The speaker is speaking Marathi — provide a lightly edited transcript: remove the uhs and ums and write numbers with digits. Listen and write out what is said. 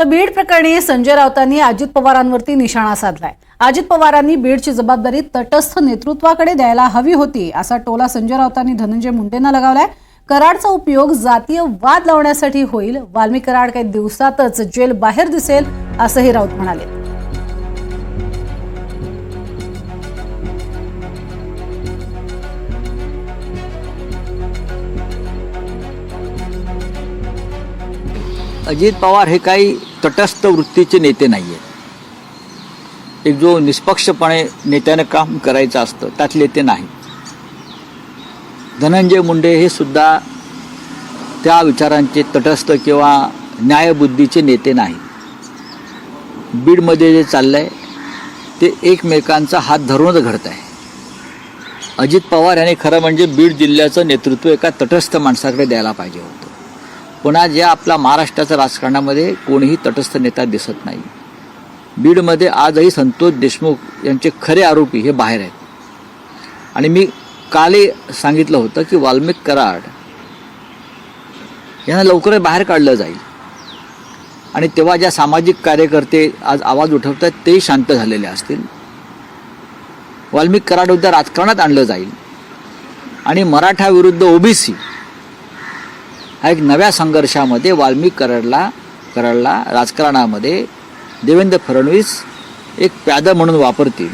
तर बीड प्रकरणी संजय राऊतांनी अजित पवारांवरती निशाणा साधलाय। अजित पवारांनी बीडची जबाबदारी तटस्थ नेतृत्वाकडे द्यायला हवी होती असा टोला संजय राऊतांनी धनंजय मुंडेंना लगावलाय। कराडचा उपयोग जातीय वाद लावण्यासाठी होईल, वाल्मिक कराड काही दिवसातच जेल बाहेर दिसेल असंही राऊत म्हणाले। अजित पवार हे काही तटस्थ वृत्तीचे नेते नाही आहेत। एक जो निष्पक्षपणे नेत्याने काम करायचं असतं त्यातले ते नाही। धनंजय मुंडे हे सुद्धा त्या विचारांचे तटस्थ किंवा न्यायबुद्धीचे नेते नाही। बीडमध्ये जे चाललंय ते एकमेकांचा हात धरूनच घडत आहे। अजित पवार यांनी खरं म्हणजे बीड जिल्ह्याचं नेतृत्व एका तटस्थ माणसाकडे द्यायला पाहिजे होतं। पण आज या आपल्या महाराष्ट्राच्या राजकारणामध्ये कोणीही तटस्थ नेता दिसत नाही। बीडमध्ये आजही संतोष देशमुख यांचे खरे आरोपी हे बाहेर आहेत। आणि मी कालही सांगितलं होतं की वाल्मिक कराड यांना लवकरच बाहेर काढलं जाईल आणि तेव्हा ज्या सामाजिक कार्यकर्ते आज आवाज उठवतात तेही शांत झालेले असतील। वाल्मिक कराड उद्या राजकारणात आणलं जाईल आणि मराठा विरुद्ध ओबीसी हा एक नव्या संघर्षामध्ये वाल्मिक कराडला राजकारणामध्ये देवेंद्र फडणवीस एक प्यादा म्हणून वापरतील।